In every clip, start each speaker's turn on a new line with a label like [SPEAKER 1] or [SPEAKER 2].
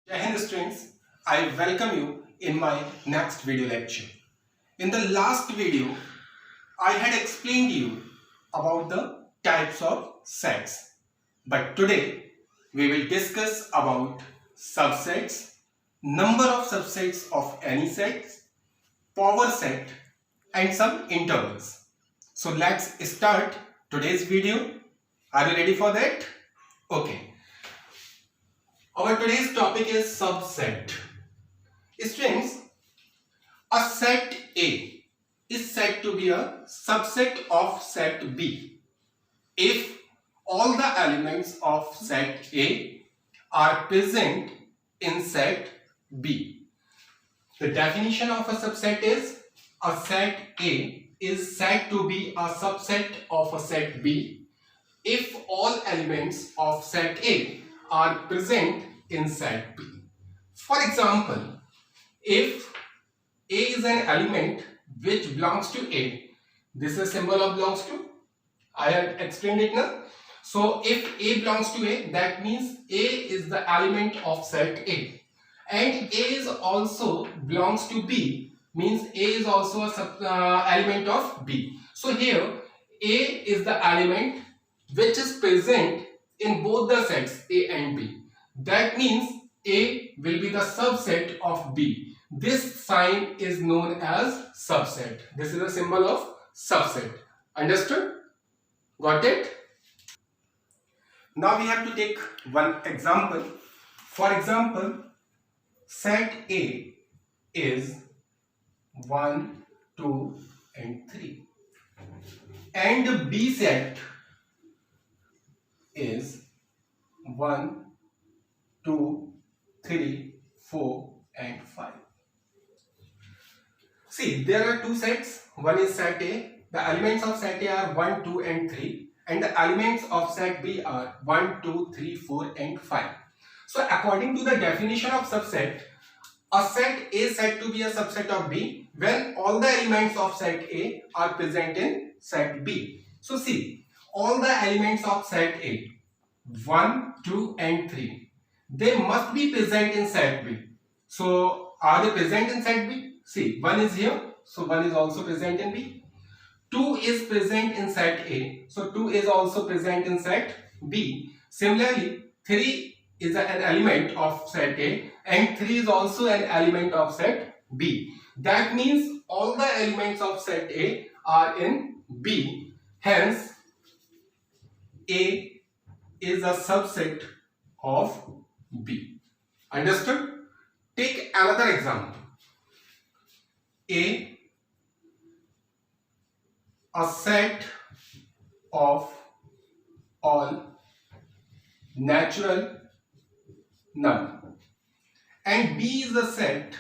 [SPEAKER 1] Jai Hind students, I welcome you in my next video lecture. In the last video, I had explained you about the types of sets. But today, we will discuss about subsets, number of subsets of any sets, power set and some intervals. So let's start today's video. Are you ready for that? Okay. Our today's topic is subset. Students, a set A is said to be a subset of set B if all the elements of set A are present in set B. The definition of a subset is a set A is said to be a subset of a set B if all elements of set A are present in set B. For example, if A is an element which belongs to A, this is a symbol of belongs to. I have explained it now. So if A belongs to A, that means A is the element of set A. And A is also belongs to B, means A is also a element of B. So here A is the element which is present in both the sets A and B. That means A will be the subset of B. This sign is known as subset. This is a symbol of subset. Understood? Got it? Now we have to take one example. For example, set A is 1, 2 and 3. And B set is 1, 2, 3, 4 and 5. See, there are two sets. One is set A. The elements of set A are 1, 2 and 3. And the elements of set B are 1, 2, 3, 4 and 5. So according to the definition of subset, a set A is said to be a subset of B when all the elements of set A are present in set B. So see, all the elements of set A, 1, 2 and 3, they must be present in set B. So are they present in set B? See, 1 is here, so 1 is also present in B. 2 is present in set A, so 2 is also present in set B. Similarly, 3 is an element of set A and 3 is also an element of set B. That means all the elements of set A are in B. Hence, A is a subset of B. Understood? Take another example. A set of all natural number and B is a set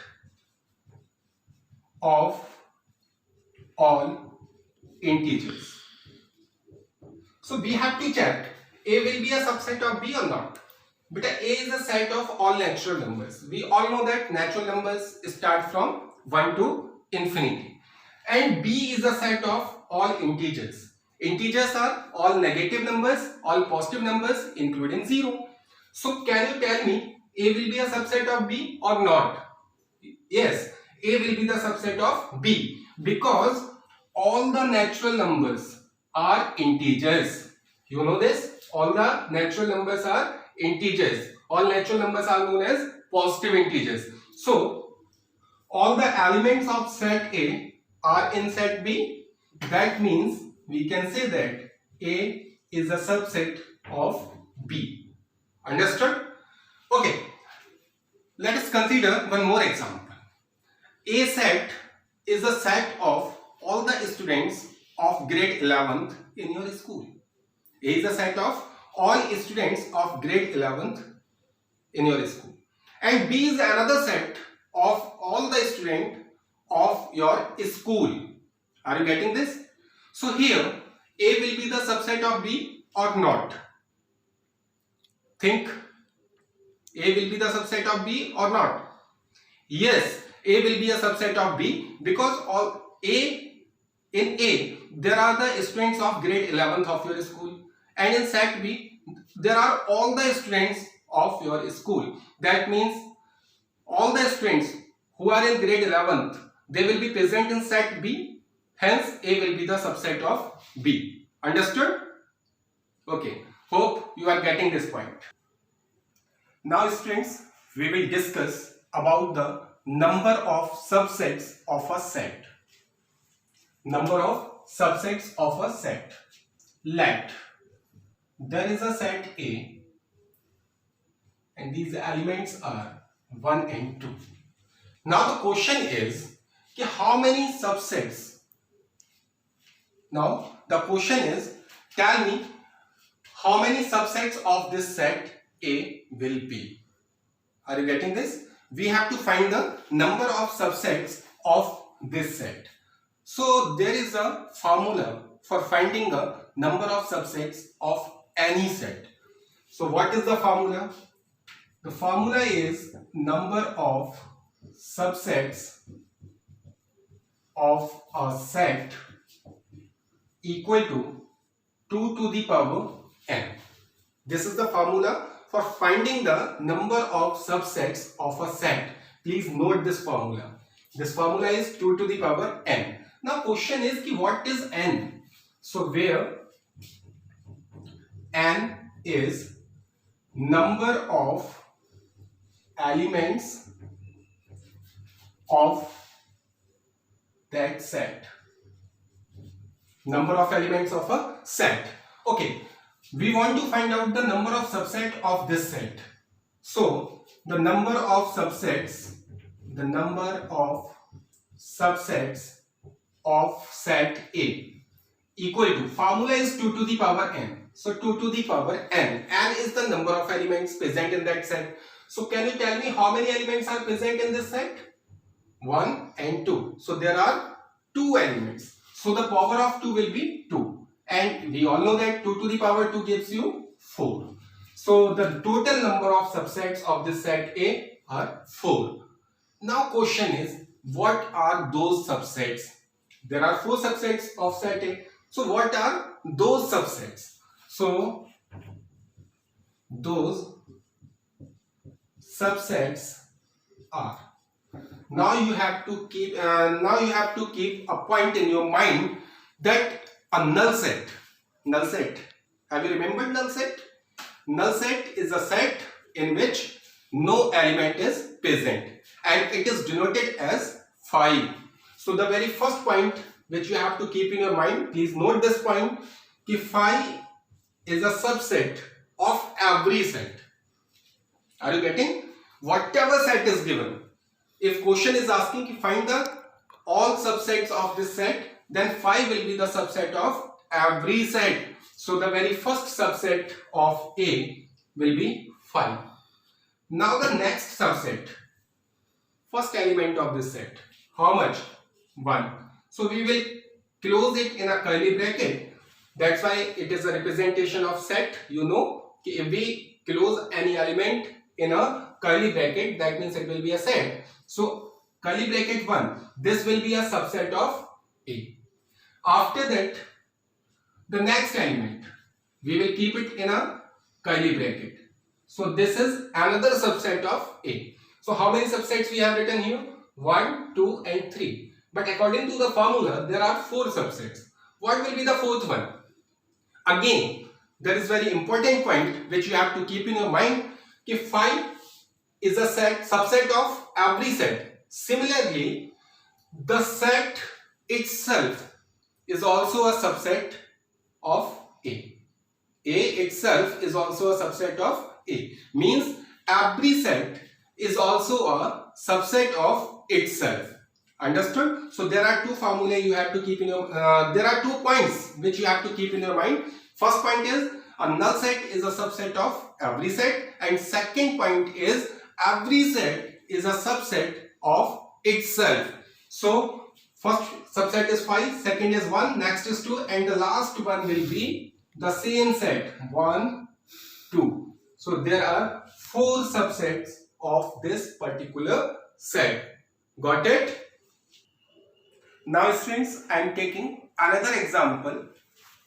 [SPEAKER 1] of all integers. So we have to check A will be a subset of B or not. But A is a set of all natural numbers. We all know that natural numbers start from 1 to infinity. And B is a set of all integers. Integers are all negative numbers, all positive numbers including 0. So can you tell me A will be a subset of B or not? Yes, A will be the subset of B because all the natural numbers are integers. You know this? All the natural numbers are integers. All natural numbers are known as positive integers. So all the elements of set A are in set B. That means we can say that A is a subset of B. Understood? Okay. Let us consider one more example. A set is a set of all the students of grade 11th in your school. A is a set of all students of grade 11th in your school. And B is another set of all the students of your school. Are you getting this? So here A will be the subset of B or not? Think. A will be the subset of B or not? Yes, A will be a subset of B because in A there are the students of grade 11th of your school, and in set B there are all the students of your school. That means all the students who are in grade 11th, they will be present in set B. Hence, A will be the subset of B. Understood? Okay. Hope you are getting this point. Now, students, we will discuss about the number of subsets of a set. Number of subsets of a set. Let there is a set A and these elements are 1 and 2. Now the question is how many subsets? Now the question is, tell me how many subsets of this set A will be. Are you getting this? We have to find the number of subsets of this set. So there is a formula for finding the number of subsets of any set. So what is the formula? The formula is number of subsets of a set equal to 2 to the power n. This is the formula for finding the number of subsets of a set. Please note this formula. This formula is 2 to the power n. Now question is what is n? So where n is number of elements of that set. Number of elements of a set. Okay, we want to find out the number of subset of this set. So the number of subsets of set A equal to, formula is 2 to the power n. So 2 to the power n. N is the number of elements present in that set. So can you tell me how many elements are present in this set? 1 and 2. So there are 2 elements. So the power of 2 will be 2. And we all know that 2 to the power 2 gives you 4. So the total number of subsets of this set A are 4. Now question is, what are those subsets? There are 4 subsets of set A. So what are those subsets? So those subsets are, now you have to keep a point in your mind that a null set, have you remembered null set? Null set is a set in which no element is present and it is denoted as phi. So the very first point which you have to keep in your mind, please note this point, कि phi is a subset of every set. Are you getting? Whatever set is given, if question is asking to find the all subsets of this set, then phi will be the subset of every set. So the very first subset of A will be phi. Now the next subset, first element of this set, how much? 1. So we will close it in a curly bracket. That's why it is a representation of set. You know, if we close any element in a curly bracket, that means it will be a set. So curly bracket 1, this will be a subset of A. After that, the next element, we will keep it in a curly bracket. So this is another subset of A. So how many subsets we have written here? 1, 2 and 3. But according to the formula, there are 4 subsets. What will be the fourth one? Again, there is very important point which you have to keep in your mind. If phi is a subset of every set. Similarly, the set itself is also a subset of A. A itself is also a subset of A. Means every set is also a subset of itself. Understood? So there are 2 formulae you have to keep in your there are 2 points which you have to keep in your mind. First point is a null set is a subset of every set, and second point is every set is a subset of itself. So first subset is phi, second is 1, next is 2, and the last one will be the same set 1, 2. So there are 4 subsets of this particular set. Got it? Now students, I am taking another example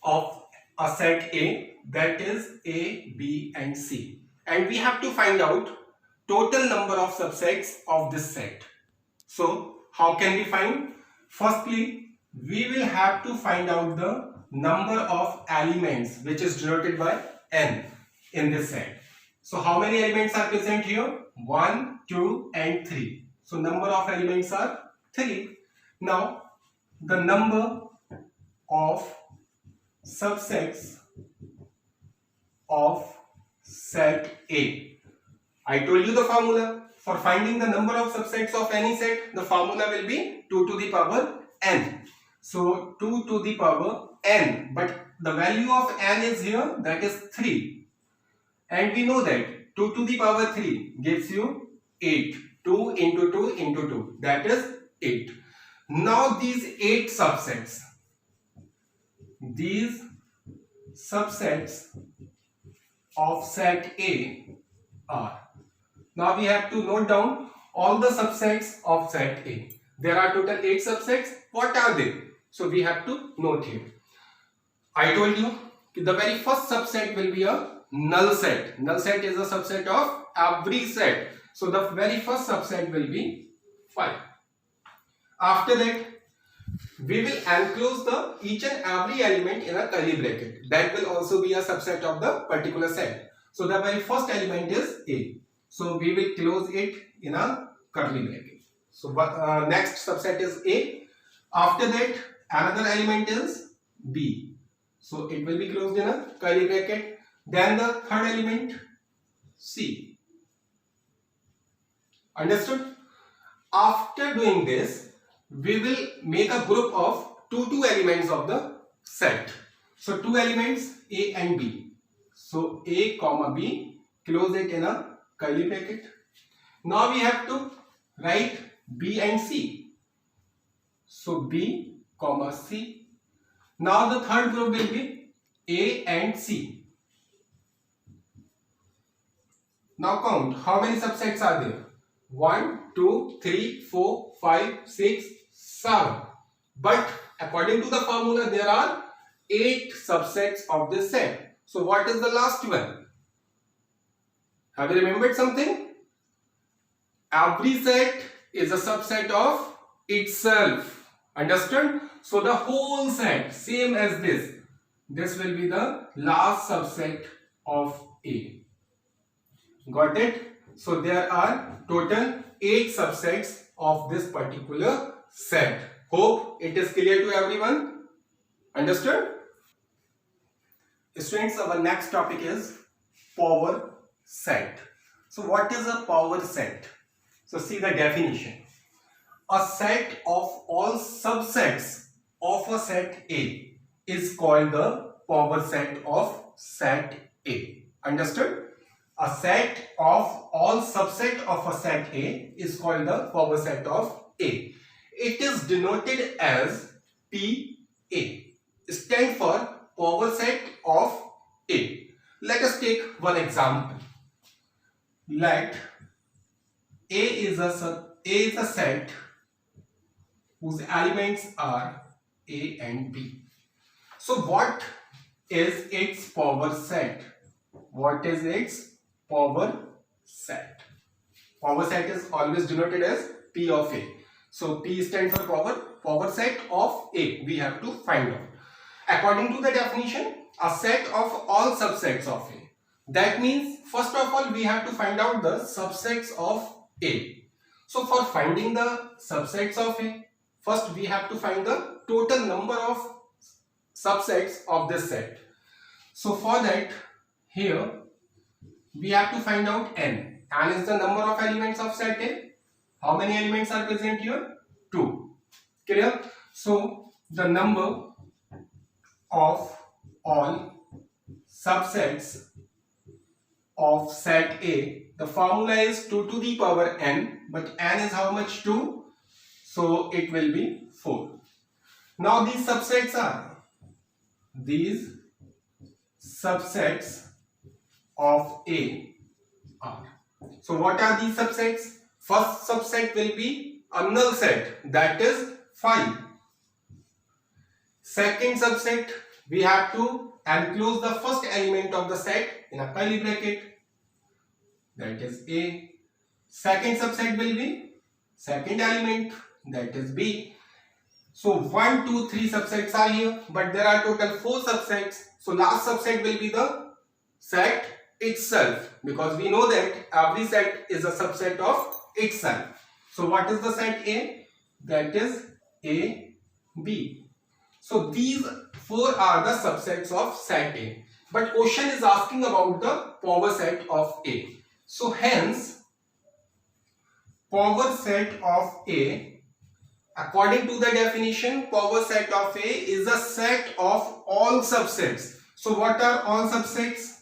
[SPEAKER 1] of a set A, that is A, B and C, and we have to find out total number of subsets of this set. So how can we find? Firstly, we will have to find out the number of elements which is denoted by n in this set. So how many elements are present here? 1, 2 and 3. So number of elements are 3. Now the number of subsets of set A. I told you the formula. For finding the number of subsets of any set, the formula will be 2 to the power n. So 2 to the power n, but the value of n is here, that is 3. And we know that 2 to the power 3 gives you 8. 2 into 2 into 2, that is 8. Now these 8 subsets, these subsets of set A are. Now we have to note down all the subsets of set A. There are total 8 subsets. What are they? So we have to note here. I told you the very first subset will be a null set. Null set is a subset of every set. So the very first subset will be 5. After that, we will enclose the each and every element in a curly bracket. That will also be a subset of the particular set. So the very first element is A. So we will close it in a curly bracket. So next subset is A. After that, another element is B. So it will be closed in a curly bracket. Then the third element C. Understood? After doing this, we will make a group of two elements of the set. So 2 elements A and B. So A comma B, close it in a curly bracket. Now we have to write B and C. So B comma C. Now the third group will be A and C. Now count how many subsets are there. 1, 2, 3, 4, 5, 6, 7. But according to the formula, there are 8 subsets of this set. So what is the last one? Have you remembered something? Every set is a subset of itself. Understood? So the whole set, same as this. This will be the last subset of A. Got it? So there are total 8 subsets of this particular set. Hope it is clear to everyone. Understood? Students, our next topic is power set. So what is a power set? So see the definition. A set of all subsets of a set A is called the power set of set A. Understood? A set of all subset of a set A is called the power set of A. It is denoted as PA. Stand for power set of A. Let us take one example. Let A is a set whose elements are A and B. So what is its power set? What is its power set? Power set is always denoted as P of A. So P stands for power set of A. We have to find out. According to the definition, a set of all subsets of A. That means first of all we have to find out the subsets of A. So for finding the subsets of A, first we have to find the total number of subsets of this set. So for that, here we have to find out n. N is the number of elements of set A. How many elements are present here? 2. Clear? So the number of all subsets of set A, the formula is 2 to the power n, but n is how much? 2. So it will be 4. Now these subsets of A are. So what are these subsets? First subset will be a null set, that is 5. Second subset, we have to enclose the first element of the set in a curly bracket, that is A. Second subset will be second element, that is B. So 1, 2, 3 subsets are here, but there are total 4 subsets. So last subset will be the set itself, because we know that every set is a subset of itself. So what is the set A? That is A, B. So these 4 are the subsets of set A. But question is asking about the power set of A. So hence, power set of A, according to the definition, power set of A is a set of all subsets. So what are all subsets?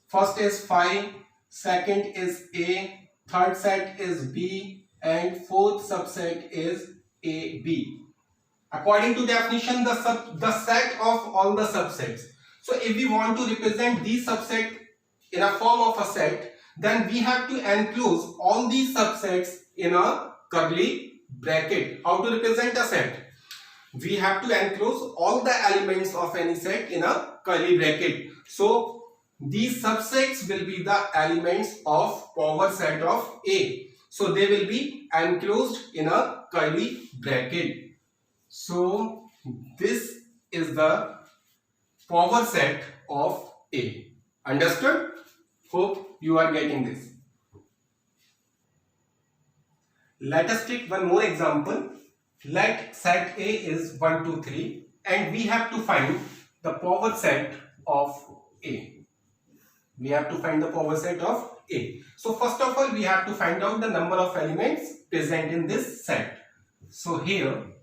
[SPEAKER 1] First is 5, second is A, third set is B, and fourth subset is AB. According to definition, the set of all the subsets. So if we want to represent these subsets in a form of a set, then we have to enclose all these subsets in a curly bracket. How to represent a set? We have to enclose all the elements of any set in a curly bracket. So these subsets will be the elements of power set of A. So they will be enclosed in a curly bracket. So this is the power set of A. Understood? Hope you are getting this. Let us take one more example. Let set A is 1, 2, 3 and we have to find the power set of A. We have to find the power set of A. So first of all, we have to find out the number of elements present in this set. So here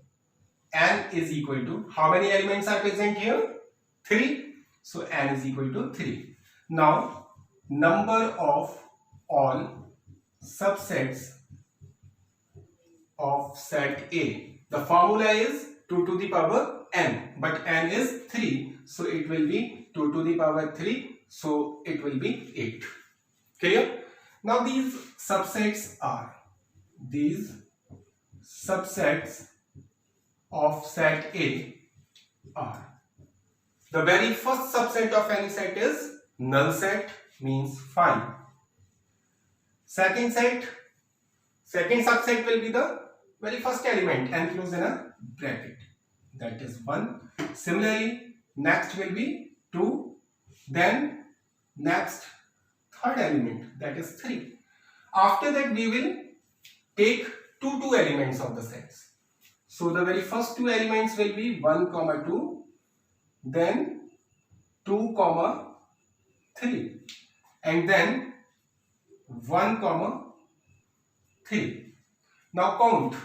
[SPEAKER 1] n is equal to, how many elements are present here? 3. So n is equal to 3. Now number of all subsets of set A. The formula is 2 to the power n, but n is 3. So it will be 2 to the power 3. So it will be 8. Clear? Now these subsets of set A are, the very first subset of any set is null set, means 5. Second subset will be the very first element enclosed in a bracket, that is 1. Similarly, next will be 2, then next third element, that is 3. After that we will take two elements of the sets. So the very first 2 elements will be 1, 2, then 2, 3, and then 1, 3. Now count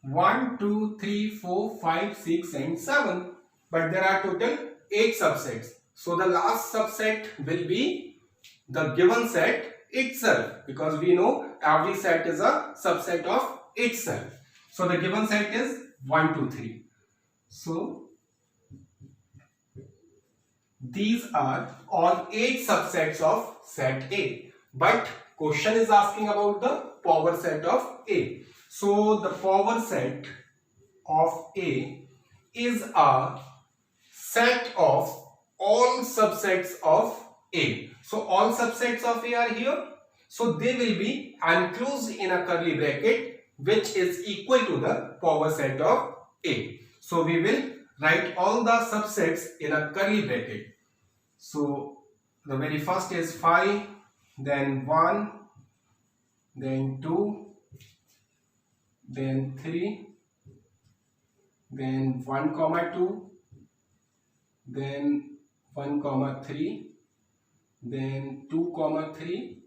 [SPEAKER 1] 1, 2, 3, 4, 5, 6 and 7. But there are total 8 subsets. So the last subset will be the given set itself, because we know every set is a subset of itself. So the given set is 1, 2, 3. So these are all 8 subsets of set A. But question is asking about the power set of A. So the power set of A is a set of all subsets of A. So all subsets of A are here. So they will be enclosed in a curly bracket, which is equal to the power set of A. So we will write all the subsets in a curly bracket. So the very first is 5, then 1, then 2, then 3, then 1, 2, then 1, 3, then 2, 3,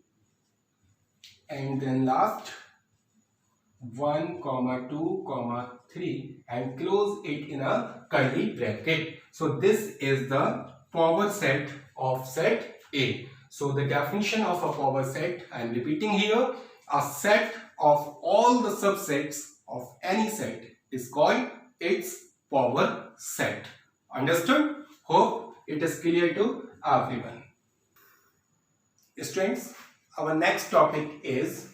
[SPEAKER 1] and then last 1, 2, 3, and close it in a curly bracket. So this is the power set of set A. So the definition of a power set, I am repeating here, a set of all the subsets of any set is called its power set. Understood? Hope it is clear to everyone. Students, our next topic is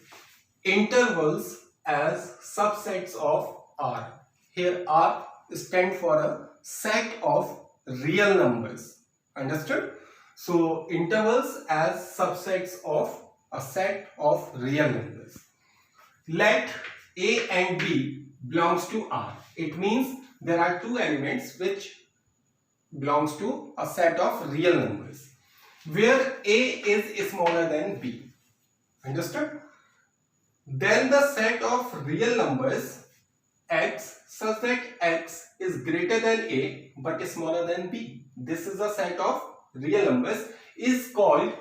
[SPEAKER 1] intervals as subsets of R. Here R stands for a set of real numbers. Understood? So intervals as subsets of a set of real numbers. let A and B belongs to R. It means there are two elements which belongs to a set of real numbers where A is smaller than B. Understood? Then the set of real numbers x such that x is greater than A but smaller than B. This is a set of real numbers is called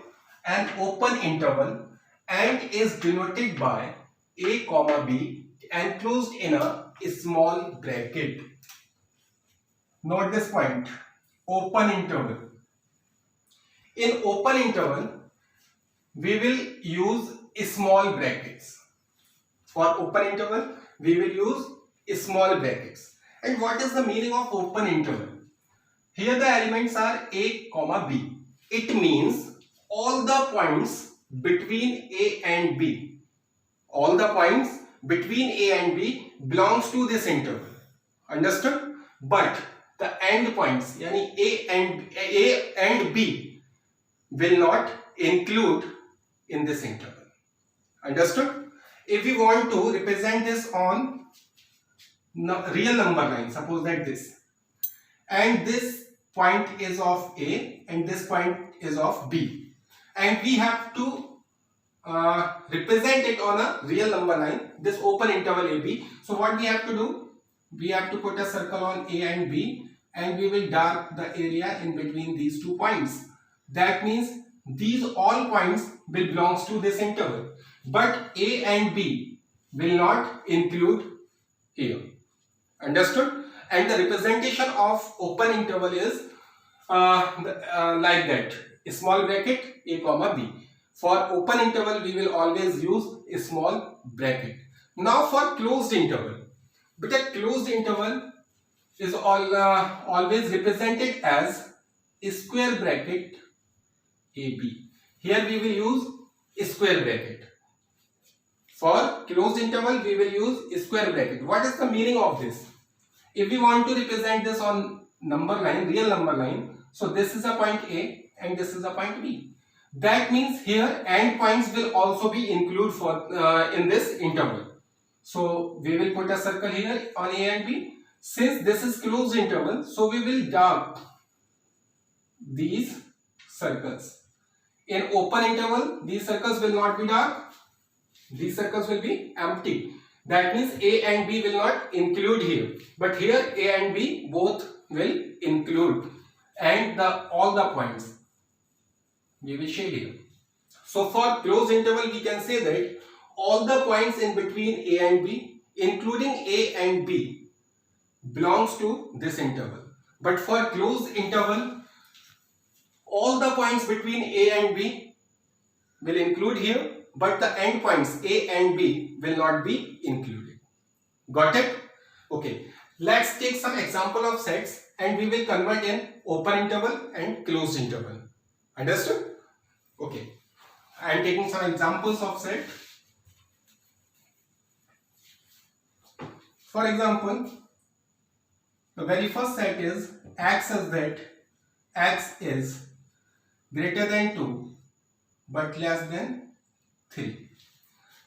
[SPEAKER 1] an open interval and is denoted by A comma B enclosed in a small bracket. Note this point, open interval. In open interval, we will use small brackets. For open interval, we will use small brackets. And what is the meaning of open interval? Here the elements are A comma B. It means all the points between A and B. All the points between A and B belongs to this interval. Understood? But the end points, yani A and B will not include in this interval. Understood? If we want to represent this on real number line, suppose that this, and this point is of A and this point is of B, and we have to represent it on a real number line, this open interval AB. So what we have to do? We have to put a circle on A and B and we will dark the area in between these 2 points. That means these all points will belongs to this interval, but A and B will not include here. Understood? And the representation of open interval is like that, a small bracket A comma B. For open interval we will always use a small bracket. Now for closed interval, but a closed interval is always represented as a square bracket AB. Here we will use a square bracket. For closed interval we will use a square bracket. What is the meaning of this? If we want to represent this on number line, real number line, so this is a point A and this is a point B. That means here end points will also be included for in this interval. So we will put a circle here on A and B. Since this is closed interval, so we will dark these circles. In open interval, these circles will not be dark. These circles will be empty. That means A and B will not include here. But here A and B both will include. And all the points we will shade here. So for closed interval we can say that all the points in between A and B, including A and B, belongs to this interval. But for closed interval, all the points between A and B will include here, but the end points A and B will not be included. Got it? Okay. Let's take some example of sets and we will convert in open interval and closed interval. Understood? Okay. I am taking some examples of set. For example, the very first set is x such that x is greater than 2 but less than 3.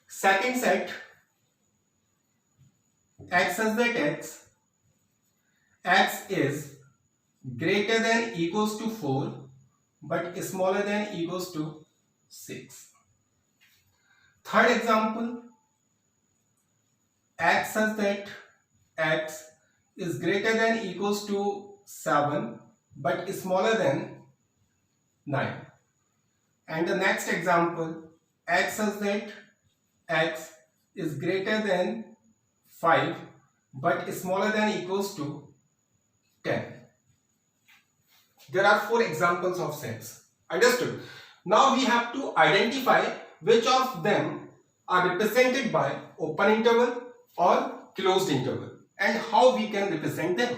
[SPEAKER 1] Second set, x such that x is greater than equals to 4 but smaller than equals to 6. Third example, x such that x is greater than equals to 7 but smaller than 9. And the next example, x such that x is greater than 5 but smaller than equals to 10. There are 4 examples of sets. Understood? Now we have to identify which of them are represented by open interval or closed interval and how we can represent them.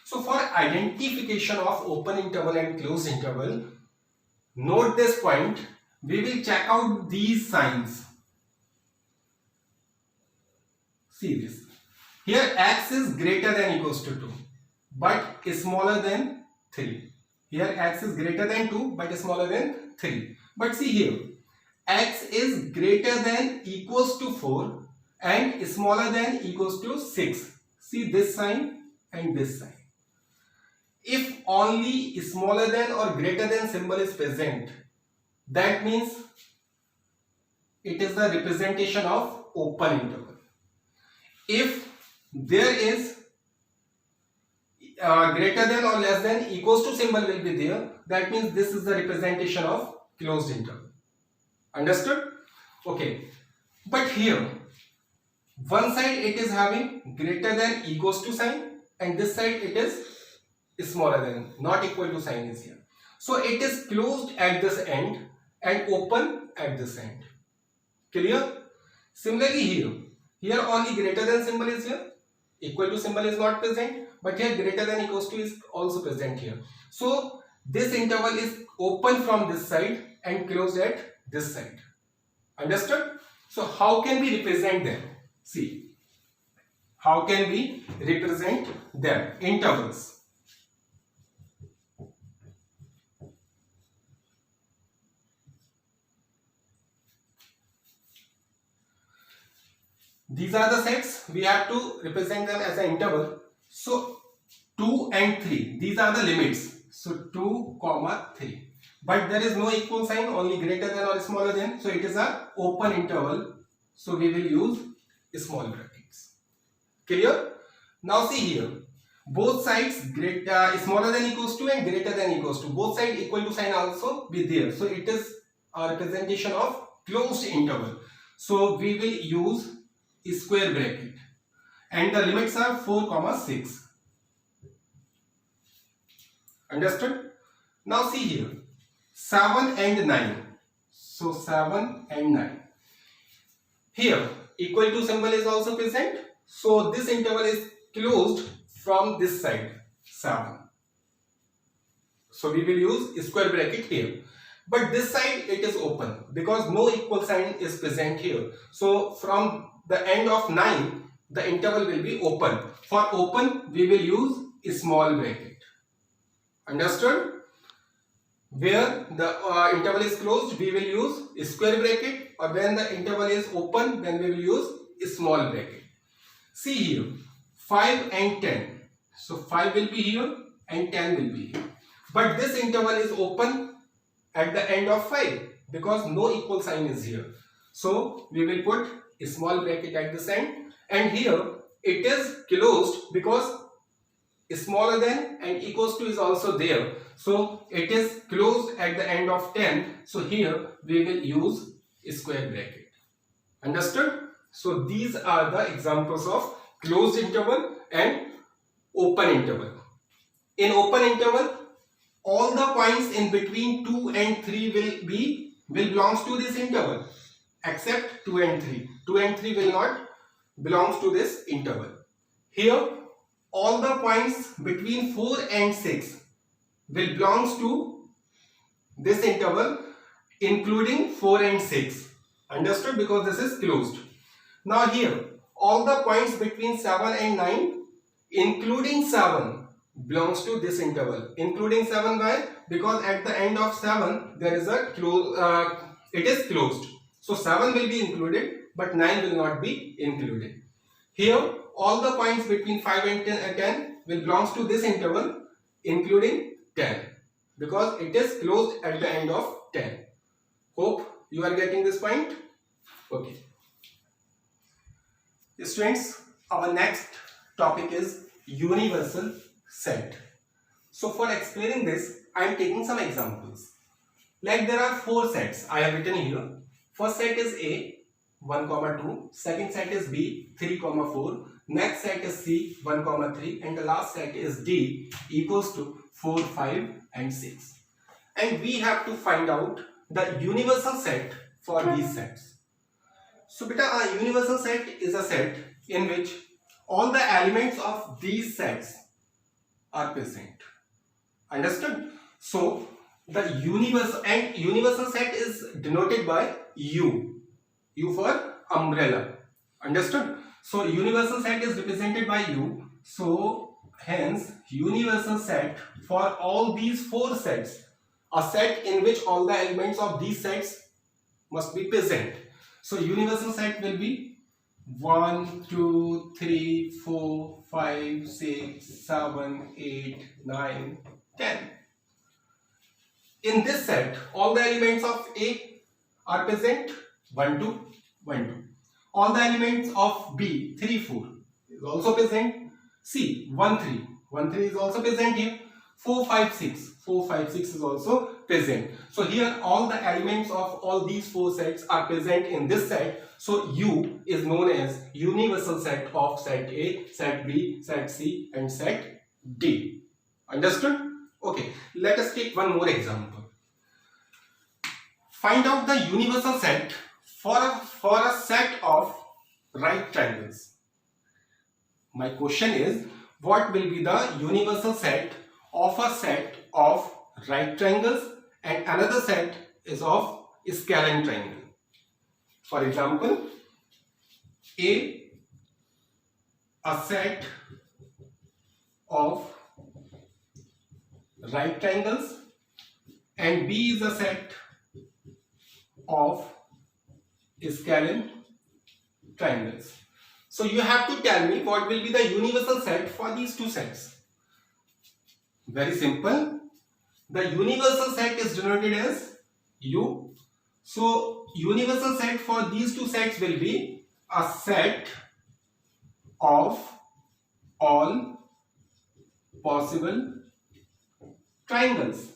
[SPEAKER 1] So for identification of open interval and closed interval, note this point, we will check out these signs. See this. Here x is greater than equals to 2 but smaller than 3. Here x is greater than 2 but smaller than 3. But see here, x is greater than equals to 4 and smaller than equals to 6. See this sign and this sign. If only smaller than or greater than symbol is present, that means it is the representation of open interval. If there is greater than or less than equals to symbol will be there, that means this is the representation of closed interval. Understood? Okay. But here, one side it is having greater than equals to sign, and this side it is smaller than, not equal to sign is here. So it is closed at this end and open at this end. Clear? Similarly here only greater than symbol is here, equal to symbol is not present, but here greater than equals to is also present here. So this interval is open from this side and closed at this side. Understood? So how can we represent them? See, how can we represent them? Intervals. These are the sets. We have to represent them as an interval. So 2 and 3, these are the limits. So 2, 3. But there is no equal sign, only greater than or smaller than. So it is an open interval. So we will use small brackets. Clear? Now see here. Both sides smaller than equals to and greater than equals to. Both sides equal to sign also be there. So it is a representation of closed interval. So we will use square bracket. And the limits are 4, 6. Understood? Now see here. 7 and 9. So 7 and 9. Here equal to symbol is also present. So this interval is closed from this side 7. So we will use square bracket here. But this side it is open because no equal sign is present here. So from the end of 9 the interval will be open. For open we will use a small bracket. Understood? Where the interval is closed we will use a square bracket, or when the interval is open then we will use a small bracket. See here 5 and 10. So 5 will be here and 10 will be here. But this interval is open at the end of 5 because no equal sign is here. So we will put a small bracket at this end, and here it is closed because smaller than and equals to is also there. So it is closed at the end of 10. So here we will use a square bracket. Understood? So these are the examples of closed interval and open interval. In open interval, all the points in between 2 and 3 will belongs to this interval, except 2 and 3. 2 and 3 will not belongs to this interval. Here all the points between 4 and 6 will belongs to this interval, including 4 and 6. Understood? Because this is closed. Now here all the points between 7 and 9 including 7 belongs to this interval. Including 7 why? Because at the end of 7 there is a it is closed. So 7 will be included but 9 will not be included. Here all the points between 5 and 10 will belongs to this interval including 10 because it is closed at the end of 10. Hope you are getting this point. Okay. Students, our next topic is universal set. So for explaining this, I am taking some examples. Like there are 4 sets I have written here. First set is A, 1, 2. Second set is B, 3, 4. Next set is C, 1, 3. And the last set is D, equals to 4, 5 and 6. And we have to find out the universal set for these sets. So beta, a universal set is a set in which all the elements of these sets are present. Understood? So the universal set is denoted by U. U for umbrella. Understood? So universal set is represented by U. So hence universal set for all these 4 sets, a set in which all the elements of these sets must be present. So universal set will be 1, 2, 3, 4, 5, 6, 7, 8, 9, 10. In this set, all the elements of A are present 1, 2, 1, 2. All the elements of B 3, 4 is also present. C 1, 3, 1, 3 is also present here. 4, 5, 6, 4, 5, 6 is also present. So here all the elements of all these four sets are present in this set. So U is known as universal set of set A, set B, set C and set D. Understood? Okay, let us take one more example. Find out the universal set for a set of right triangles. My question is, what will be the universal set of a set of right triangles and another set is of scalene triangle? For example, A set of right triangles and B is a set of scalene triangles. So you have to tell me what will be the universal set for these two sets. Very simple. The universal set is denoted as U. So universal set for these two sets will be a set of all possible triangles.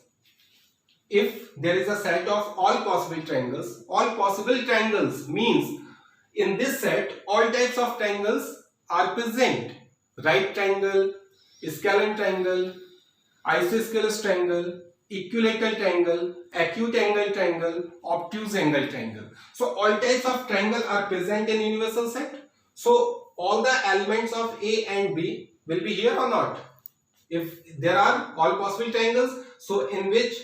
[SPEAKER 1] If there is a set of all possible triangles means in this set all types of triangles are present. Right triangle, scalene triangle, isosceles triangle, equilateral triangle, acute angle triangle, obtuse angle triangle. So all types of triangle are present in universal set. So all the elements of A and B will be here or not? If there are all possible triangles, so in which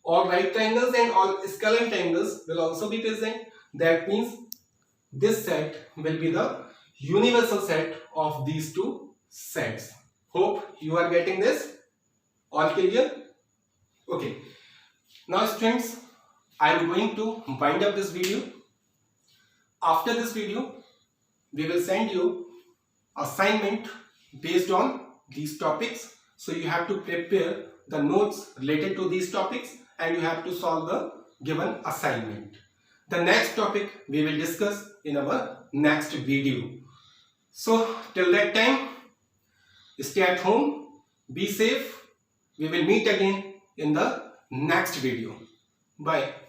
[SPEAKER 1] all right triangles and all scalene triangles will also be present. That means this set will be the universal set of these two sets. Hope you are getting this. All clear? Okay. Now students, I am going to wind up this video. After this video, we will send you assignment based on these topics. So you have to prepare the notes related to these topics and you have to solve the given assignment. The next topic we will discuss in our next video. So till that time, stay at home, be safe. We will meet again in the next video. Bye.